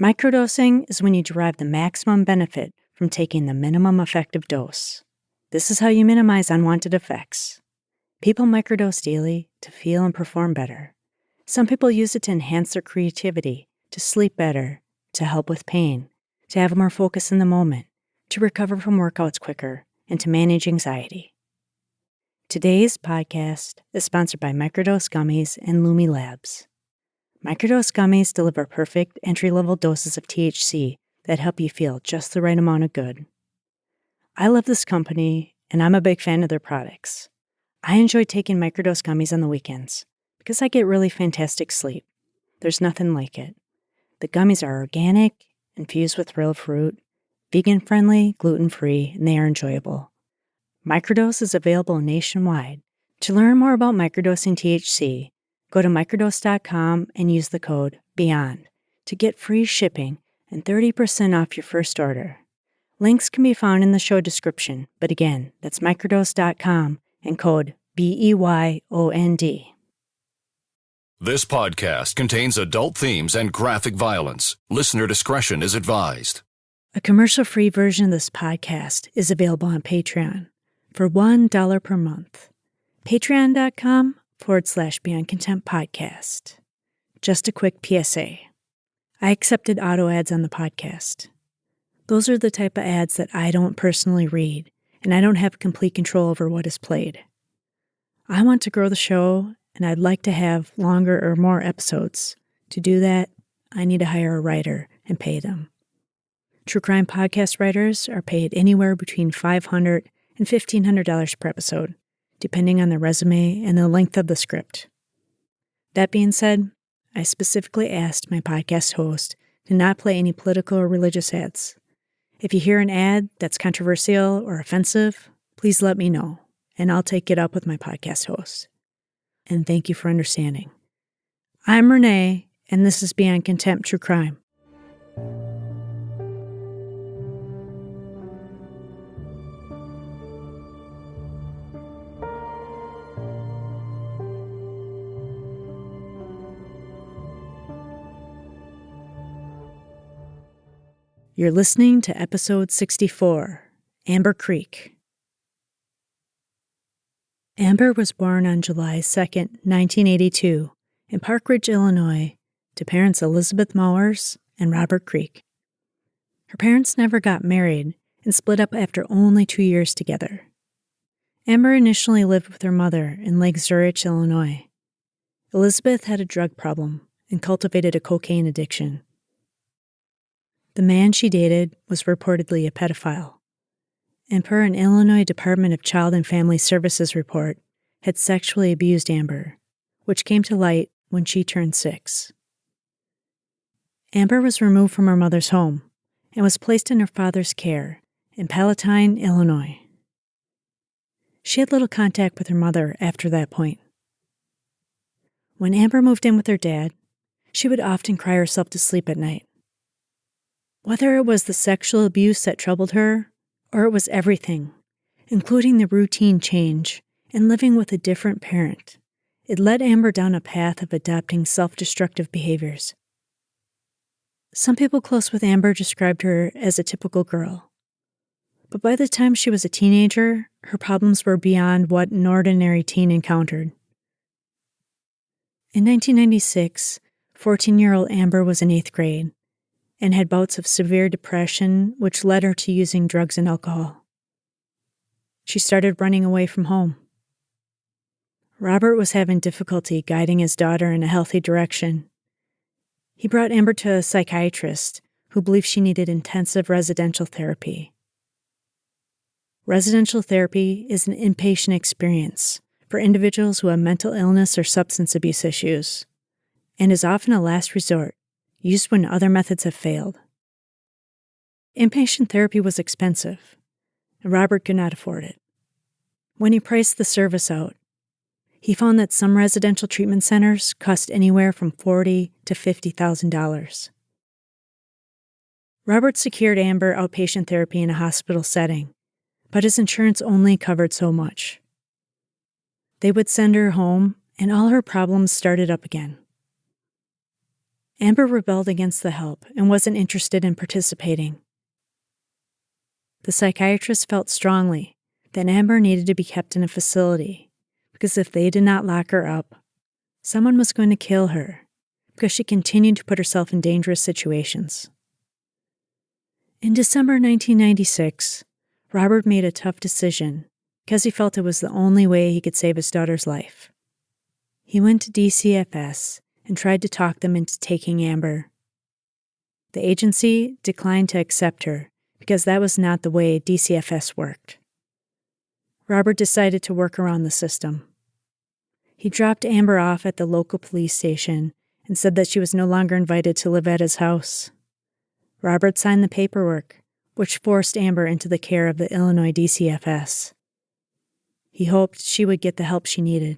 Microdosing is when you derive the maximum benefit from taking the minimum effective dose. This is how you minimize unwanted effects. People microdose daily to feel and perform better. Some people use it to enhance their creativity, to sleep better, to help with pain, to have more focus in the moment, to recover from workouts quicker, and to manage anxiety. Today's podcast is sponsored by Microdose Gummies and Lumi Labs. Microdose Gummies deliver perfect entry-level doses of THC that help you feel just the right amount of good. I love this company, and I'm a big fan of their products. I enjoy taking Microdose Gummies on the weekends because I get really fantastic sleep. There's nothing like it. The gummies are organic, infused with real fruit, vegan-friendly, gluten-free, and they are enjoyable. Microdose is available nationwide. To learn more about microdosing THC, go to microdose.com and use the code BEYOND to get free shipping and 30% off your first order. Links can be found in the show description, but again, that's microdose.com and code BEYOND. This podcast contains adult themes and graphic violence. Listener discretion is advised. A commercial-free version of this podcast is available on Patreon for $1 per month. Patreon.com/Beyond Contempt Podcast. Just a quick PSA. I accepted auto ads on the podcast. Those are the type of ads that I don't personally read, and I don't have complete control over what is played. I want to grow the show, and I'd like to have longer or more episodes. To do that, I need to hire a writer and pay them. True crime podcast writers are paid anywhere between $500 and $1,500 per episode, depending on the resume and the length of the script. That being said, I specifically asked my podcast host to not play any political or religious ads. If you hear an ad that's controversial or offensive, please let me know, and I'll take it up with my podcast host. And thank you for understanding. I'm Renee, and this is Beyond Contempt True Crime. You're listening to episode 64, Amber Creek. Amber was born on July 2nd, 1982, in Park Ridge, Illinois, to parents Elizabeth Mowers and Robert Creek. Her parents never got married and split up after only 2 years together. Amber initially lived with her mother in Lake Zurich, Illinois. Elizabeth had a drug problem and cultivated a cocaine addiction. The man she dated was reportedly a pedophile, and per an Illinois Department of Child and Family Services report, had sexually abused Amber, which came to light when she turned 6. Amber was removed from her mother's home and was placed in her father's care in Palatine, Illinois. She had little contact with her mother after that point. When Amber moved in with her dad, she would often cry herself to sleep at night. Whether it was the sexual abuse that troubled her, or it was everything, including the routine change and living with a different parent, it led Amber down a path of adopting self-destructive behaviors. Some people close with Amber described her as a typical girl. But by the time she was a teenager, her problems were beyond what an ordinary teen encountered. In 1996, 14-year-old Amber was in 8th grade and had bouts of severe depression, which led her to using drugs and alcohol. She started running away from home. Robert was having difficulty guiding his daughter in a healthy direction. He brought Amber to a psychiatrist who believed she needed intensive residential therapy. Residential therapy is an inpatient experience for individuals who have mental illness or substance abuse issues, and is often a last resort, used when other methods have failed. Inpatient therapy was expensive, and Robert could not afford it. When he priced the service out, he found that some residential treatment centers cost anywhere from $40,000 to $50,000. Robert secured Amber outpatient therapy in a hospital setting, but his insurance only covered so much. They would send her home, and all her problems started up again. Amber rebelled against the help and wasn't interested in participating. The psychiatrist felt strongly that Amber needed to be kept in a facility because if they did not lock her up, someone was going to kill her because she continued to put herself in dangerous situations. In December 1996, Robert made a tough decision because he felt it was the only way he could save his daughter's life. He went to DCFS and tried to talk them into taking Amber. The agency declined to accept her because that was not the way DCFS worked. Robert decided to work around the system. He dropped Amber off at the local police station and said that she was no longer invited to live at his house. Robert signed the paperwork, which forced Amber into the care of the Illinois DCFS. He hoped she would get the help she needed.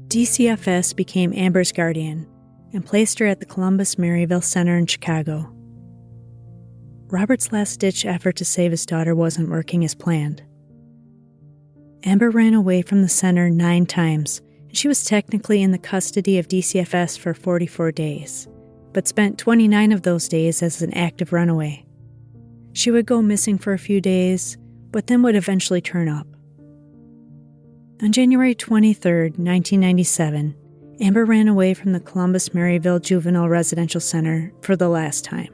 DCFS became Amber's guardian and placed her at the Columbus Maryville Center in Chicago. Robert's last-ditch effort to save his daughter wasn't working as planned. Amber ran away from the center 9 times, and she was technically in the custody of DCFS for 44 days, but spent 29 of those days as an active runaway. She would go missing for a few days, but then would eventually turn up. On January 23, 1997, Amber ran away from the Columbus Maryville Juvenile Residential Center for the last time.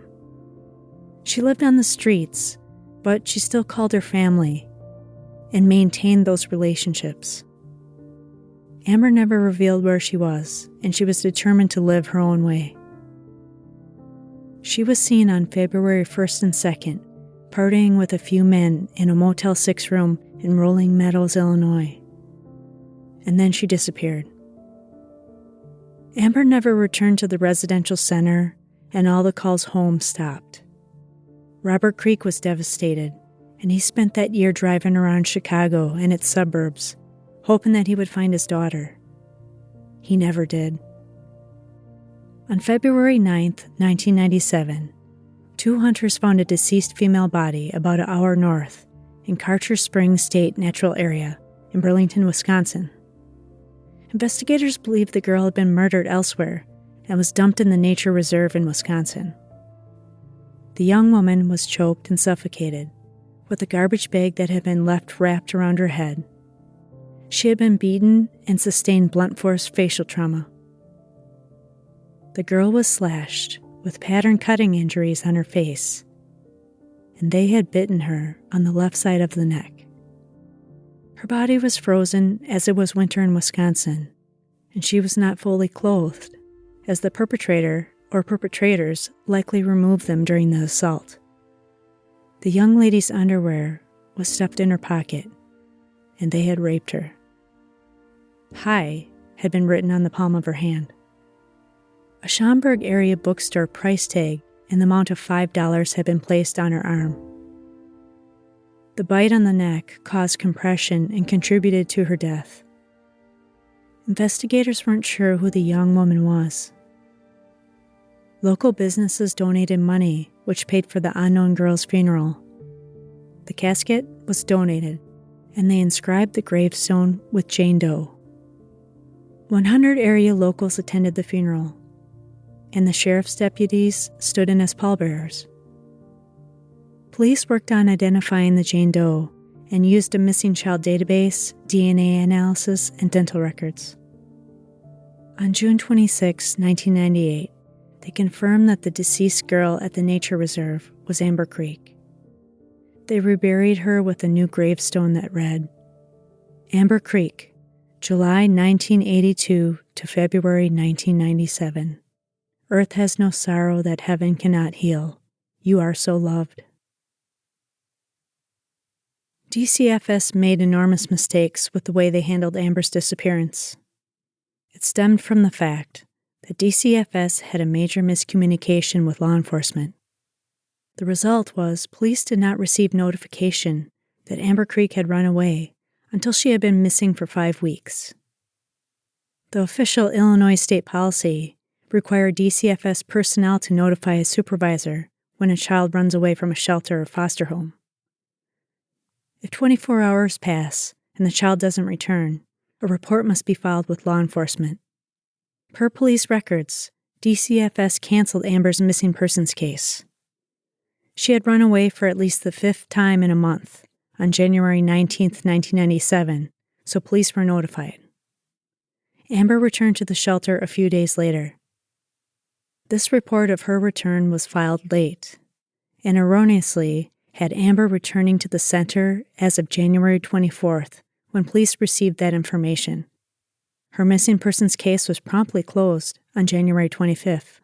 She lived on the streets, but she still called her family and maintained those relationships. Amber never revealed where she was, and she was determined to live her own way. She was seen on February 1st and 2nd, partying with a few men in a Motel 6 room in Rolling Meadows, Illinois. And then she disappeared. Amber never returned to the residential center, and all the calls home stopped. Robert Creek was devastated, and he spent that year driving around Chicago and its suburbs, hoping that he would find his daughter. He never did. On February 9th, 1997, 2 hunters found a deceased female body about an hour north in Karcher Springs State Natural Area in Burlington, Wisconsin. Investigators believe the girl had been murdered elsewhere and was dumped in the nature reserve in Wisconsin. The young woman was choked and suffocated, with a garbage bag that had been left wrapped around her head. She had been beaten and sustained blunt force facial trauma. The girl was slashed, with pattern cutting injuries on her face, and they had bitten her on the left side of the neck. Her body was frozen as it was winter in Wisconsin, and she was not fully clothed, as the perpetrator or perpetrators likely removed them during the assault. The young lady's underwear was stuffed in her pocket, and they had raped her. "Hi" had been written on the palm of her hand. A Schaumburg area bookstore price tag in the amount of $5 had been placed on her arm. The bite on the neck caused compression and contributed to her death. Investigators weren't sure who the young woman was. Local businesses donated money, which paid for the unknown girl's funeral. The casket was donated, and they inscribed the gravestone with Jane Doe. 100 area locals attended the funeral, and the sheriff's deputies stood in as pallbearers. Police worked on identifying the Jane Doe and used a missing child database, DNA analysis, and dental records. On June 26, 1998, they confirmed that the deceased girl at the nature reserve was Amber Creek. They reburied her with a new gravestone that read, Amber Creek, July 1982 to February 1997. Earth has no sorrow that heaven cannot heal. You are so loved. DCFS made enormous mistakes with the way they handled Amber's disappearance. It stemmed from the fact that DCFS had a major miscommunication with law enforcement. The result was police did not receive notification that Amber Creek had run away until she had been missing for 5 weeks. The official Illinois state policy required DCFS personnel to notify a supervisor when a child runs away from a shelter or foster home. If 24 hours pass and the child doesn't return, a report must be filed with law enforcement. Per police records, DCFS canceled Amber's missing persons case. She had run away for at least the 5th time in a month, on January 19, 1997, so police were notified. Amber returned to the shelter a few days later. This report of her return was filed late, and erroneously had Amber returning to the center as of January 24th, when police received that information. Her missing persons case was promptly closed on January 25th.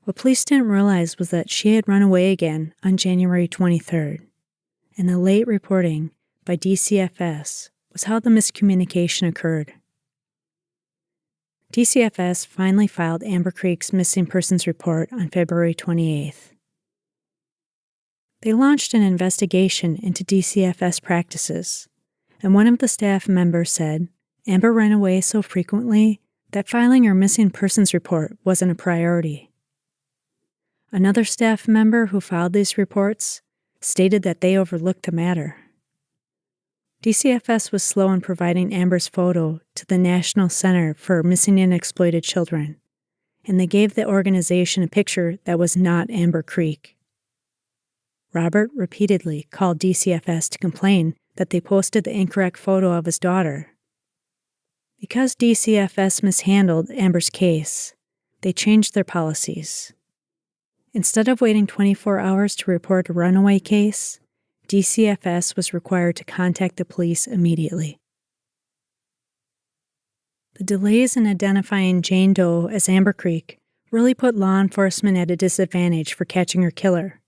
What police didn't realize was that she had run away again on January 23rd, and the late reporting by DCFS was how the miscommunication occurred. DCFS finally filed Amber Creek's missing persons report on February 28th. They launched an investigation into DCFS practices, and one of the staff members said Amber ran away so frequently that filing her missing persons report wasn't a priority. Another staff member who filed these reports stated that they overlooked the matter. DCFS was slow in providing Amber's photo to the National Center for Missing and Exploited Children, and they gave the organization a picture that was not Amber Creek. Robert repeatedly called DCFS to complain that they posted the incorrect photo of his daughter. Because DCFS mishandled Amber's case, they changed their policies. Instead of waiting 24 hours to report a runaway case, DCFS was required to contact the police immediately. The delays in identifying Jane Doe as Amber Creek really put law enforcement at a disadvantage for catching her killer.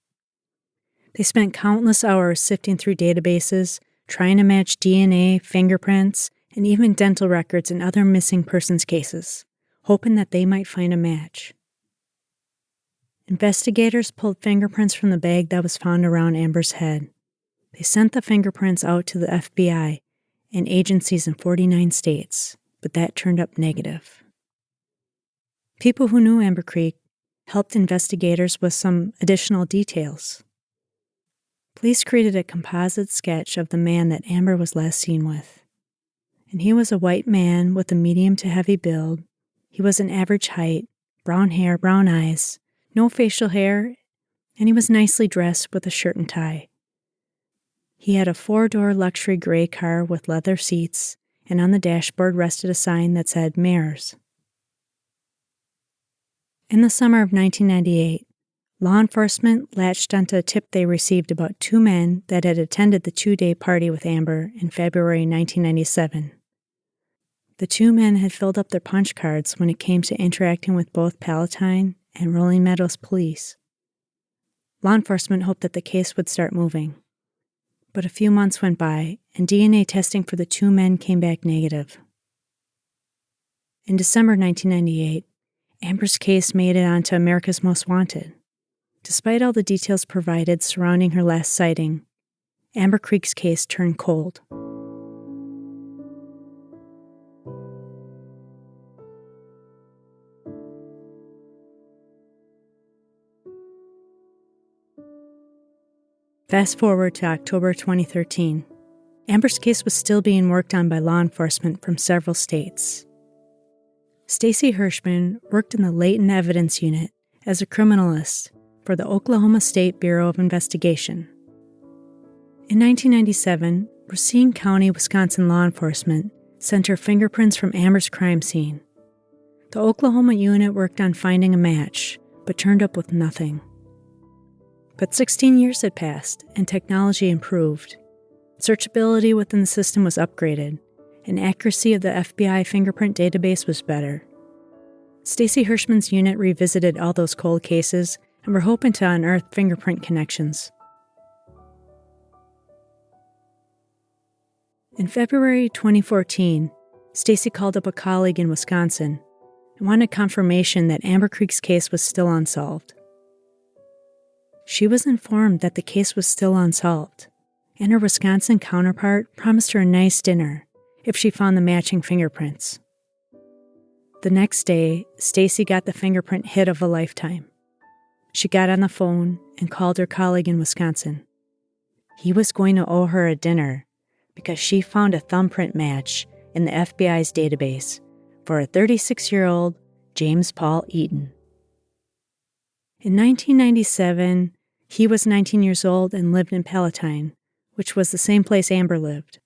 They spent countless hours sifting through databases, trying to match DNA, fingerprints, and even dental records in other missing persons cases, hoping that they might find a match. Investigators pulled fingerprints from the bag that was found around Amber's head. They sent the fingerprints out to the FBI and agencies in 49 states, but that turned up negative. People who knew Amber Creek helped investigators with some additional details. Police created a composite sketch of the man that Amber was last seen with. And he was a white man with a medium to heavy build. He was an average height, brown hair, brown eyes, no facial hair, and he was nicely dressed with a shirt and tie. He had a 4-door luxury gray car with leather seats, and on the dashboard rested a sign that said Mares. In the summer of 1998, law enforcement latched onto a tip they received about 2 men that had attended the 2-day party with Amber in February 1997. The 2 men had filled up their punch cards when it came to interacting with both Palatine and Rolling Meadows police. Law enforcement hoped that the case would start moving. But a few months went by, and DNA testing for the 2 men came back negative. In December 1998, Amber's case made it onto America's Most Wanted. Despite all the details provided surrounding her last sighting, Amber Creek's case turned cold. Fast forward to October 2013. Amber's case was still being worked on by law enforcement from several states. Stacy Hirschman worked in the Latent Evidence Unit as a criminalist for the Oklahoma State Bureau of Investigation. In 1997, Racine County, Wisconsin law enforcement sent her fingerprints from Amber's crime scene. The Oklahoma unit worked on finding a match, but turned up with nothing. But 16 years had passed, and technology improved. Searchability within the system was upgraded, and accuracy of the FBI fingerprint database was better. Stacy Hirschman's unit revisited all those cold cases and were hoping to unearth fingerprint connections. In February 2014, Stacy called up a colleague in Wisconsin and wanted confirmation that Amber Creek's case was still unsolved. She was informed that the case was still unsolved, and her Wisconsin counterpart promised her a nice dinner if she found the matching fingerprints. The next day, Stacy got the fingerprint hit of a lifetime. She got on the phone and called her colleague in Wisconsin. He was going to owe her a dinner because she found a thumbprint match in the FBI's database for a 36-year-old James Paul Eaton. In 1997, he was 19 years old and lived in Palatine, which was the same place Amber lived.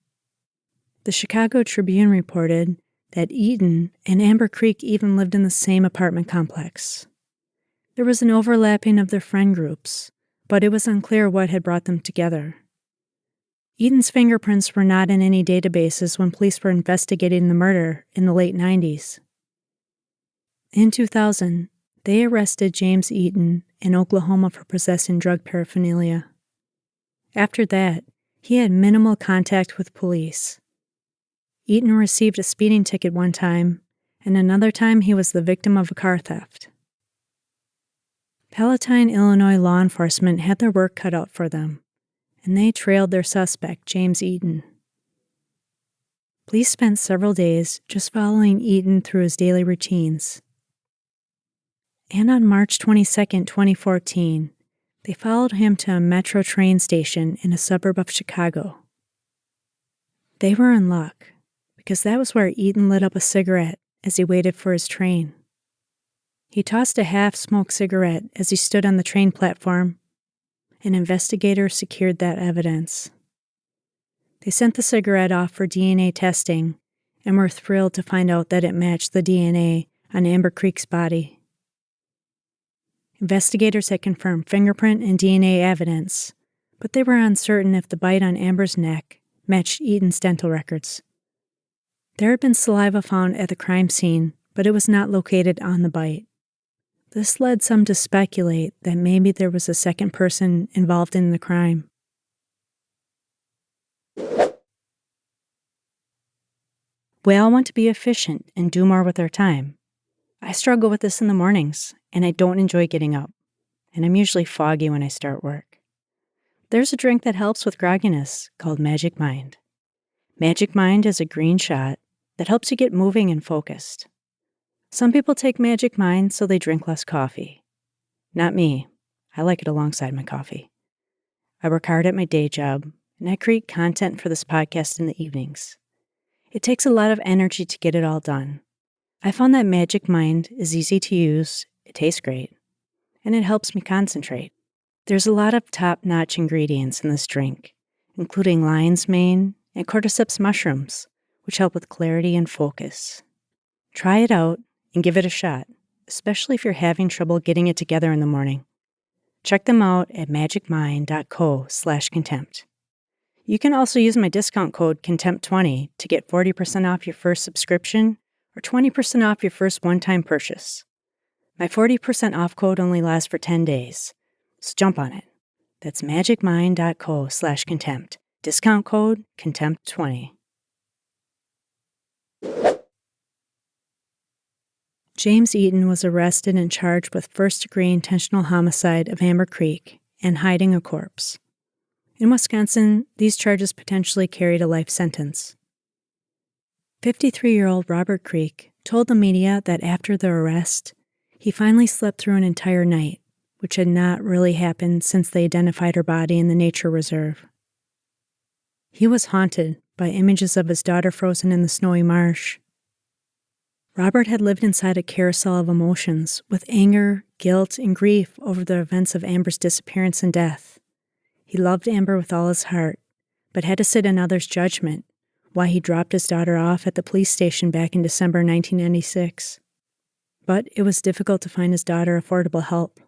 The Chicago Tribune reported that Eaton and Amber Creek even lived in the same apartment complex. There was an overlapping of their friend groups, but it was unclear what had brought them together. Eaton's fingerprints were not in any databases when police were investigating the murder in the late 90s. In 2000, they arrested James Eaton in Oklahoma for possessing drug paraphernalia. After that, he had minimal contact with police. Eaton received a speeding ticket one time, and another time he was the victim of a car theft. Palatine, Illinois law enforcement had their work cut out for them, and they trailed their suspect, James Eaton. Police spent several days just following Eaton through his daily routines. And on March 22, 2014, they followed him to a metro train station in a suburb of Chicago. They were in luck, because that was where Eaton lit up a cigarette as he waited for his train. He tossed a half-smoked cigarette as he stood on the train platform, and investigators secured that evidence. They sent the cigarette off for DNA testing and were thrilled to find out that it matched the DNA on Amber Creek's body. Investigators had confirmed fingerprint and DNA evidence, but they were uncertain if the bite on Amber's neck matched Eaton's dental records. There had been saliva found at the crime scene, but it was not located on the bite. This led some to speculate that maybe there was a second person involved in the crime. We all want to be efficient and do more with our time. I struggle with this in the mornings, and I don't enjoy getting up, and I'm usually foggy when I start work. There's a drink that helps with grogginess called Magic Mind. Magic Mind is a green shot that helps you get moving and focused. Some people take Magic Mind so they drink less coffee. Not me. I like it alongside my coffee. I work hard at my day job, and I create content for this podcast in the evenings. It takes a lot of energy to get it all done. I found that Magic Mind is easy to use, it tastes great, and it helps me concentrate. There's a lot of top-notch ingredients in this drink, including lion's mane and cordyceps mushrooms, which help with clarity and focus. Try it out and give it a shot, especially if you're having trouble getting it together in the morning. Check them out at magicmind.co/contempt. You can also use my discount code CONTEMPT20 to get 40% off your first subscription or 20% off your first one-time purchase. My 40% off code only lasts for 10 days, so jump on it. That's magicmind.co/contempt. Discount code CONTEMPT20. James Eaton was arrested and charged with first-degree intentional homicide of Amber Creek and hiding a corpse. In Wisconsin, these charges potentially carried a life sentence. 53-year-old Robert Creek told the media that after the arrest, he finally slept through an entire night, which had not really happened since they identified her body in the nature reserve. He was haunted by images of his daughter frozen in the snowy marsh. Robert had lived inside a carousel of emotions with anger, guilt, and grief over the events of Amber's disappearance and death. He loved Amber with all his heart, but had to sit in others' judgment why he dropped his daughter off at the police station back in December 1996. But it was difficult to find his daughter affordable help.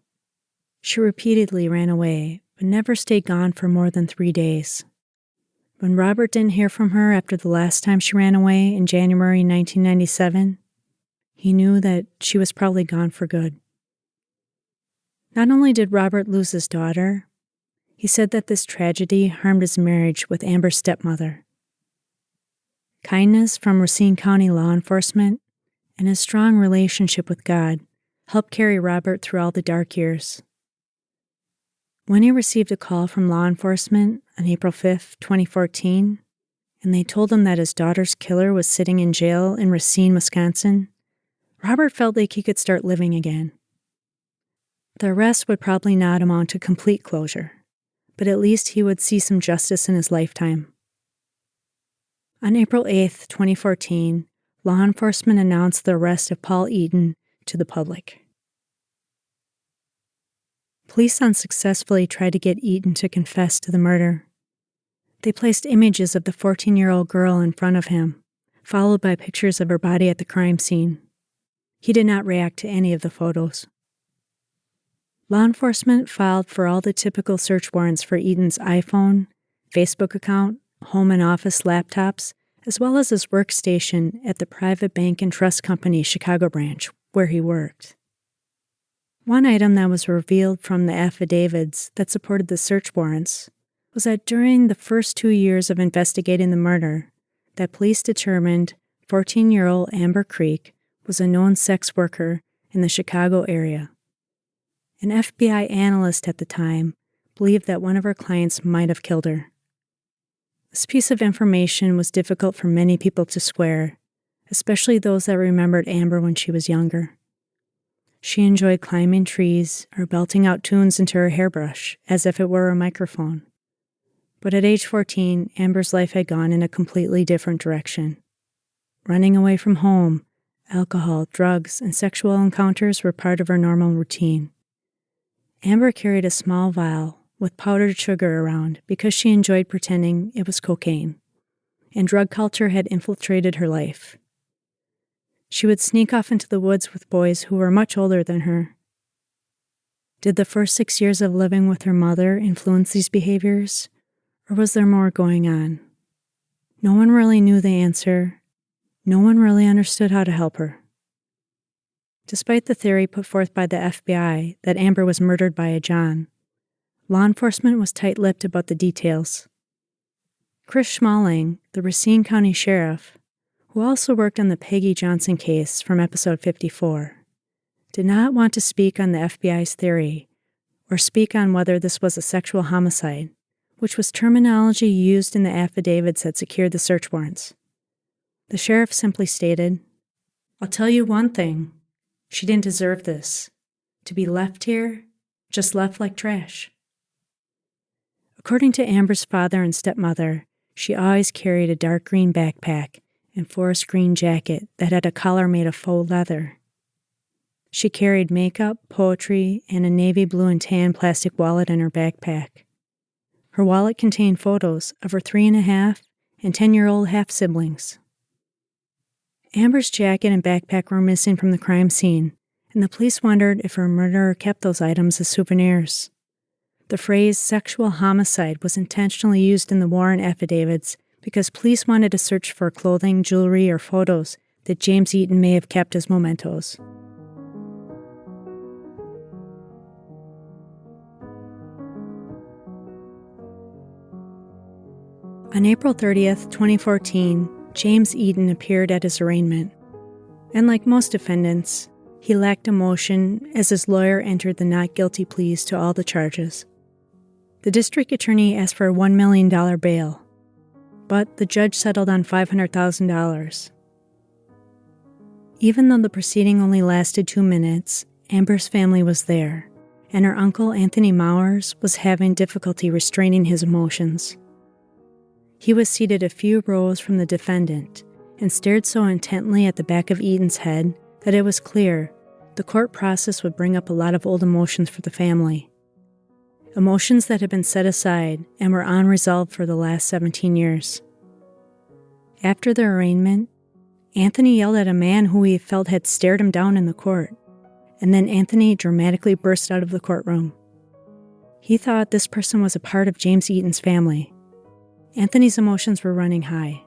She repeatedly ran away, but never stayed gone for more than 3 days. When Robert didn't hear from her after the last time she ran away in January 1997, he knew that she was probably gone for good. Not only did Robert lose his daughter, he said that this tragedy harmed his marriage with Amber's stepmother. Kindness from Racine County law enforcement and his strong relationship with God helped carry Robert through all the dark years. When he received a call from law enforcement on April 5, 2014, and they told him that his daughter's killer was sitting in jail in Racine, Wisconsin, Robert felt like he could start living again. The arrest would probably not amount to complete closure, but at least he would see some justice in his lifetime. On April 8, 2014, law enforcement announced the arrest of Paul Eaton to the public. Police unsuccessfully tried to get Eaton to confess to the murder. They placed images of the 14-year-old girl in front of him, followed by pictures of her body at the crime scene. He did not react to any of the photos. Law enforcement filed for all the typical search warrants for Eaton's iPhone, Facebook account, home and office laptops, as well as his workstation at the private bank and trust company Chicago branch, where he worked. One item that was revealed from the affidavits that supported the search warrants was that during the first 2 years of investigating the murder, that police determined 14-year-old Amber Creek was a known sex worker in the Chicago area. An FBI analyst at the time believed that one of her clients might have killed her. This piece of information was difficult for many people to square, especially those that remembered Amber when she was younger. She enjoyed climbing trees or belting out tunes into her hairbrush as if it were a microphone. But at age 14, Amber's life had gone in a completely different direction. Running away from home, alcohol, drugs, and sexual encounters were part of her normal routine. Amber carried a small vial with powdered sugar around because she enjoyed pretending it was cocaine, and drug culture had infiltrated her life. She would sneak off into the woods with boys who were much older than her. Did the first 6 years of living with her mother influence these behaviors, or was there more going on? No one really knew the answer. No one really understood how to help her. Despite the theory put forth by the FBI that Amber was murdered by a John, law enforcement was tight-lipped about the details. Chris Schmalling, the Racine County Sheriff, who also worked on the Peggy Johnson case from episode 54, did not want to speak on the FBI's theory or speak on whether this was a sexual homicide, which was terminology used in the affidavits that secured the search warrants. The sheriff simply stated, "I'll tell you one thing. She didn't deserve this. To be left here, just left like trash." According to Amber's father and stepmother, she always carried a dark green backpack and forest green jacket that had a collar made of faux leather. She carried makeup, poetry, and a navy blue and tan plastic wallet in her backpack. Her wallet contained photos of her 3.5- and 10-year-old half-siblings. Amber's jacket and backpack were missing from the crime scene, and the police wondered if her murderer kept those items as souvenirs. The phrase sexual homicide was intentionally used in the warrant affidavits because police wanted to search for clothing, jewelry, or photos that James Eaton may have kept as mementos. On April 30th, 2014, James Eaton appeared at his arraignment. And like most defendants, he lacked emotion as his lawyer entered the not guilty pleas to all the charges. The district attorney asked for a $1 million bail, but the judge settled on $500,000. Even though the proceeding only lasted 2 minutes, Amber's family was there, and her uncle Anthony Mowers was having difficulty restraining his emotions. He was seated a few rows from the defendant and stared so intently at the back of Eaton's head that it was clear the court process would bring up a lot of old emotions for the family. Emotions that had been set aside and were unresolved for the last 17 years. After the arraignment, Anthony yelled at a man who he felt had stared him down in the court, and then Anthony dramatically burst out of the courtroom. He thought this person was a part of James Eaton's family. Anthony's emotions were running high,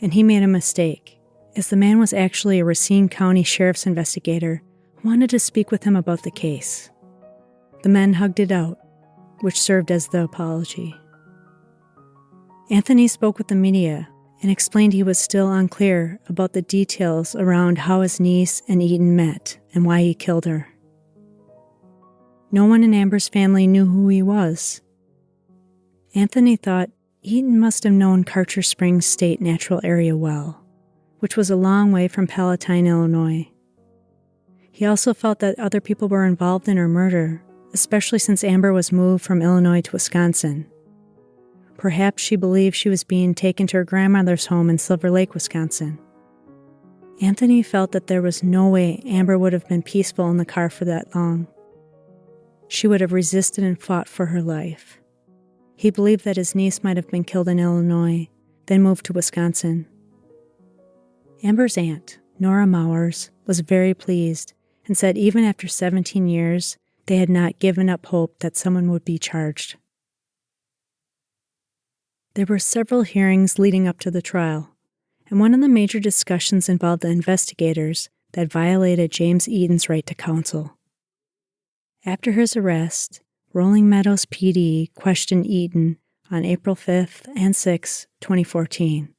and he made a mistake, as the man was actually a Racine County Sheriff's investigator who wanted to speak with him about the case. The men hugged it out, which served as the apology. Anthony spoke with the media and explained he was still unclear about the details around how his niece and Eaton met and why he killed her. No one in Amber's family knew who he was. Anthony thought Eaton must have known Karcher Springs State Natural Area well, which was a long way from Palatine, Illinois. He also felt that other people were involved in her murder, especially since Amber was moved from Illinois to Wisconsin. Perhaps she believed she was being taken to her grandmother's home in Silver Lake, Wisconsin. Anthony felt that there was no way Amber would have been peaceful in the car for that long. She would have resisted and fought for her life. He believed that his niece might have been killed in Illinois, then moved to Wisconsin. Amber's aunt, Nora Mowers, was very pleased and said even after 17 years, they had not given up hope that someone would be charged. There were several hearings leading up to the trial, and one of the major discussions involved the investigators that violated James Eaton's right to counsel. After his arrest, Rolling Meadows PD questioned Eaton on April 5th and 6th, 2014.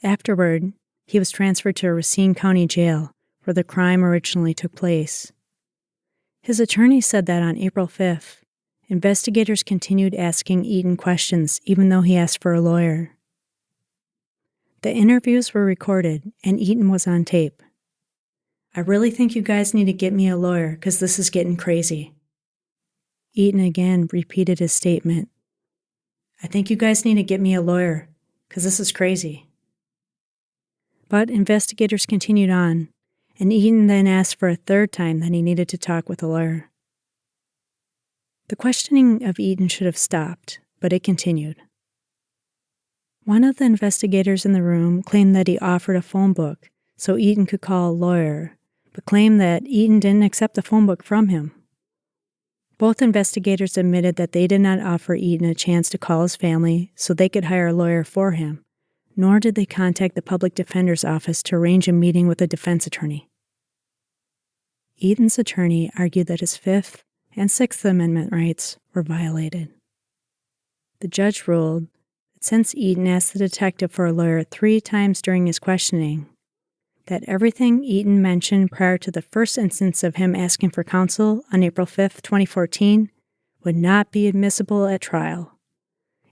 Afterward, he was transferred to a Racine County jail where the crime originally took place. His attorney said that on April 5th, investigators continued asking Eaton questions even though he asked for a lawyer. The interviews were recorded and Eaton was on tape. "I really think you guys need to get me a lawyer because this is getting crazy." Eaton again repeated his statement. "I think you guys need to get me a lawyer because this is crazy." But investigators continued on, and Eaton then asked for a third time that he needed to talk with a lawyer. The questioning of Eaton should have stopped, but it continued. One of the investigators in the room claimed that he offered a phone book so Eaton could call a lawyer, but claimed that Eaton didn't accept the phone book from him. Both investigators admitted that they did not offer Eaton a chance to call his family so they could hire a lawyer for him, nor did they contact the public defender's office to arrange a meeting with a defense attorney. Eaton's attorney argued that his Fifth and Sixth Amendment rights were violated. The judge ruled that since Eaton asked the detective for a lawyer 3 times during his questioning, that everything Eaton mentioned prior to the first instance of him asking for counsel on April 5th, 2014, would not be admissible at trial.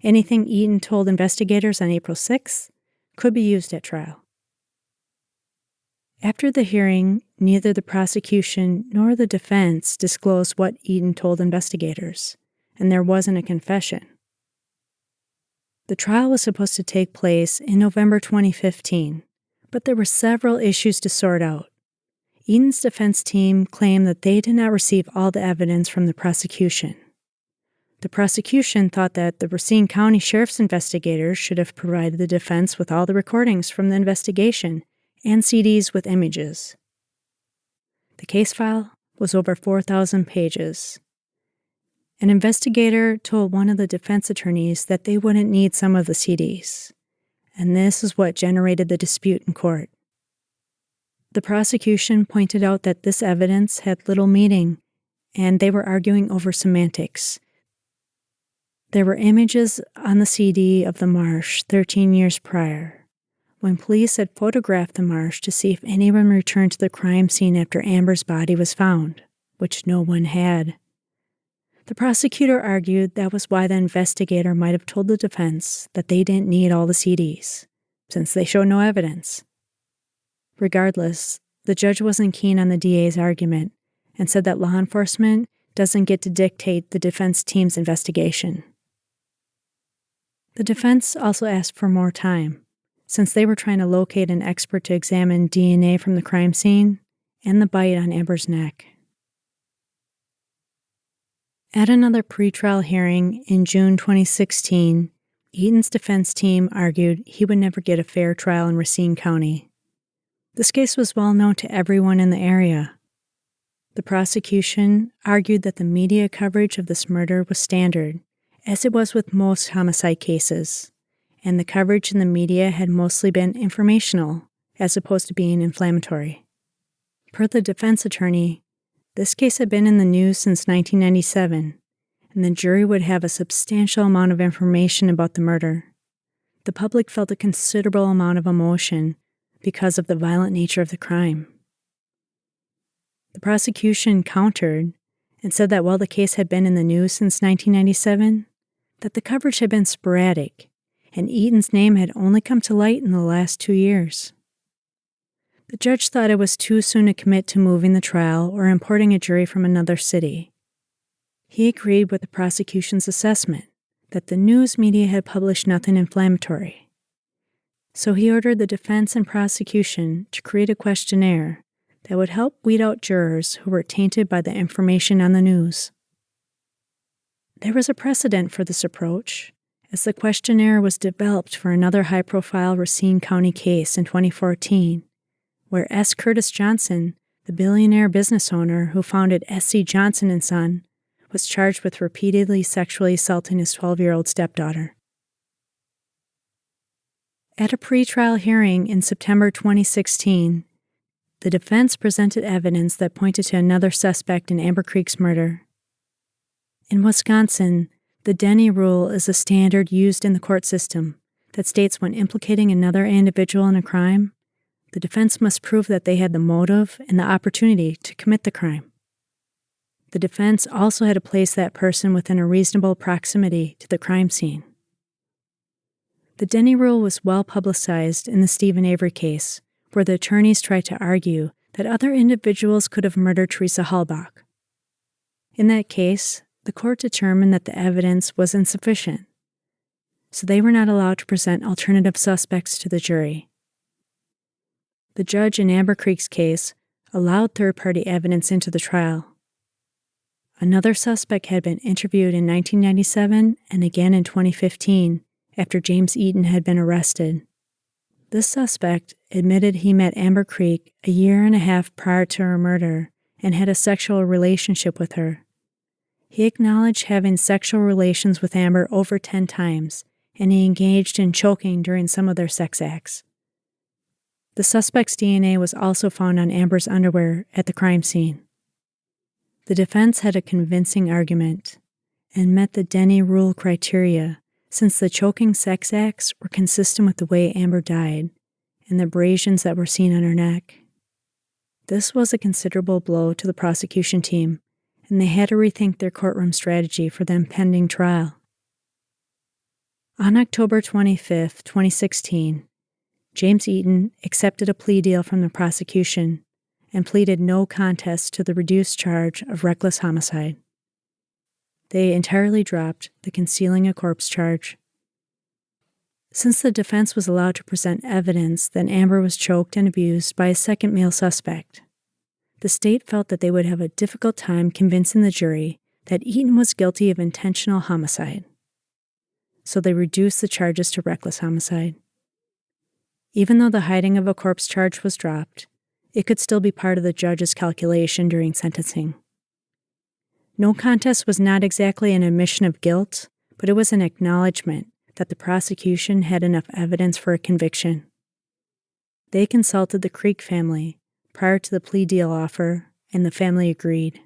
Anything Eaton told investigators on April 6th could be used at trial. After the hearing, neither the prosecution nor the defense disclosed what Eaton told investigators, and there wasn't a confession. The trial was supposed to take place in November 2015, but there were several issues to sort out. Eaton's defense team claimed that they did not receive all the evidence from the prosecution. The prosecution thought that the Racine County Sheriff's investigators should have provided the defense with all the recordings from the investigation and CDs with images. The case file was over 4,000 pages. An investigator told one of the defense attorneys that they wouldn't need some of the CDs, and this is what generated the dispute in court. The prosecution pointed out that this evidence had little meaning, and they were arguing over semantics. There were images on the CD of the marsh 13 years prior, when police had photographed the marsh to see if anyone returned to the crime scene after Amber's body was found, which no one had. The prosecutor argued that was why the investigator might have told the defense that they didn't need all the CDs, since they showed no evidence. Regardless, the judge wasn't keen on the DA's argument and said that law enforcement doesn't get to dictate the defense team's investigation. The defense also asked for more time, since they were trying to locate an expert to examine DNA from the crime scene and the bite on Amber's neck. At another pretrial hearing in June 2016, Eaton's defense team argued he would never get a fair trial in Racine County. This case was well known to everyone in the area. The prosecution argued that the media coverage of this murder was standard, as it was with most homicide cases, and the coverage in the media had mostly been informational, as opposed to being inflammatory. Per the defense attorney, this case had been in the news since 1997, and the jury would have a substantial amount of information about the murder. The public felt a considerable amount of emotion because of the violent nature of the crime. The prosecution countered and said that while the case had been in the news since 1997, that the coverage had been sporadic, and Eaton's name had only come to light in the last 2 years. The judge thought it was too soon to commit to moving the trial or importing a jury from another city. He agreed with the prosecution's assessment that the news media had published nothing inflammatory. So he ordered the defense and prosecution to create a questionnaire that would help weed out jurors who were tainted by the information on the news. There was a precedent for this approach, as the questionnaire was developed for another high-profile Racine County case in 2014, where S. Curtis Johnson, the billionaire business owner who founded S.C. Johnson & Son, was charged with repeatedly sexually assaulting his 12-year-old stepdaughter. At a pretrial hearing in September 2016, the defense presented evidence that pointed to another suspect in Amber Creek's murder. In Wisconsin, the Denny rule is a standard used in the court system that states when implicating another individual in a crime, the defense must prove that they had the motive and the opportunity to commit the crime. The defense also had to place that person within a reasonable proximity to the crime scene. The Denny rule was well publicized in the Stephen Avery case, where the attorneys tried to argue that other individuals could have murdered Teresa Halbach. In that case, the court determined that the evidence was insufficient, so they were not allowed to present alternative suspects to the jury. The judge in Amber Creek's case allowed third-party evidence into the trial. Another suspect had been interviewed in 1997 and again in 2015 after James Eaton had been arrested. This suspect admitted he met Amber Creek a year and a half prior to her murder and had a sexual relationship with her. He acknowledged having sexual relations with Amber over 10 times, and he engaged in choking during some of their sex acts. The suspect's DNA was also found on Amber's underwear at the crime scene. The defense had a convincing argument and met the Denny rule criteria since the choking sex acts were consistent with the way Amber died and the abrasions that were seen on her neck. This was a considerable blow to the prosecution team, and they had to rethink their courtroom strategy for the impending trial. On October 25, 2016, James Eaton accepted a plea deal from the prosecution and pleaded no contest to the reduced charge of reckless homicide. They entirely dropped the concealing a corpse charge. Since the defense was allowed to present evidence that Amber was choked and abused by a second male suspect, the state felt that they would have a difficult time convincing the jury that Eaton was guilty of intentional homicide. So they reduced the charges to reckless homicide. Even though the hiding of a corpse charge was dropped, it could still be part of the judge's calculation during sentencing. No contest was not exactly an admission of guilt, but it was an acknowledgement that the prosecution had enough evidence for a conviction. They consulted the Creek family prior to the plea deal offer, and the family agreed.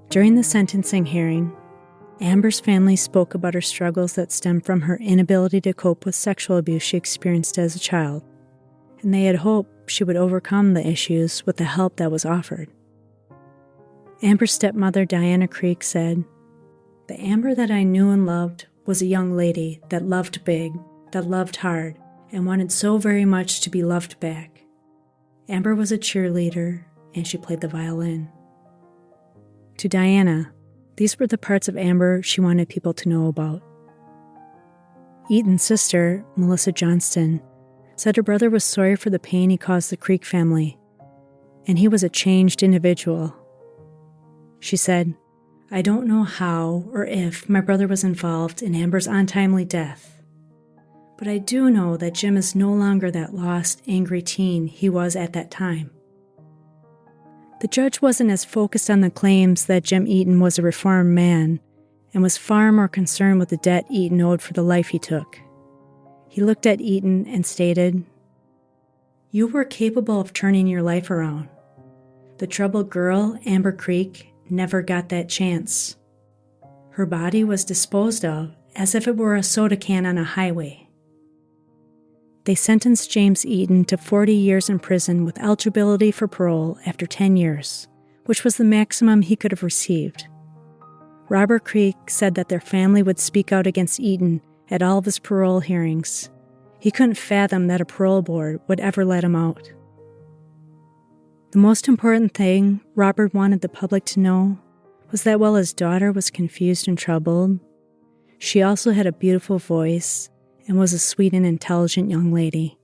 During the sentencing hearing, Amber's family spoke about her struggles that stemmed from her inability to cope with sexual abuse she experienced as a child, and they had hoped she would overcome the issues with the help that was offered. Amber's stepmother, Diana Creek, said, "The Amber that I knew and loved was a young lady that loved big, that loved hard, and wanted so very much to be loved back. Amber was a cheerleader, and she played the violin." To Diana, these were the parts of Amber she wanted people to know about. Eaton's sister, Melissa Johnston, said her brother was sorry for the pain he caused the Creek family, and he was a changed individual. She said, "I don't know how or if my brother was involved in Amber's untimely death, but I do know that Jim is no longer that lost, angry teen he was at that time." The judge wasn't as focused on the claims that Jim Eaton was a reformed man and was far more concerned with the debt Eaton owed for the life he took. He looked at Eaton and stated, "You were capable of turning your life around. The troubled girl, Amber Creek, never got that chance. Her body was disposed of as if it were a soda can on a highway." They sentenced James Eaton to 40 years in prison with eligibility for parole after 10 years, which was the maximum he could have received. Robert Creek said that their family would speak out against Eaton at all of his parole hearings, He couldn't fathom that a parole board would ever let him out. The most important thing Robert wanted the public to know was that while his daughter was confused and troubled, she also had a beautiful voice and was a sweet and intelligent young lady.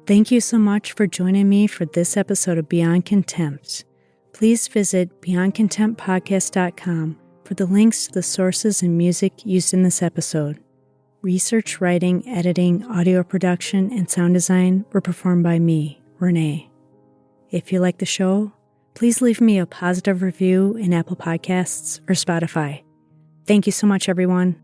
Thank you so much for joining me for this episode of Beyond Contempt. Please visit beyondcontemptpodcast.com for the links to the sources and music used in this episode. Research, writing, editing, audio production, and sound design were performed by me, Renee. If you like the show, please leave me a positive review in Apple Podcasts or Spotify. Thank you so much, everyone.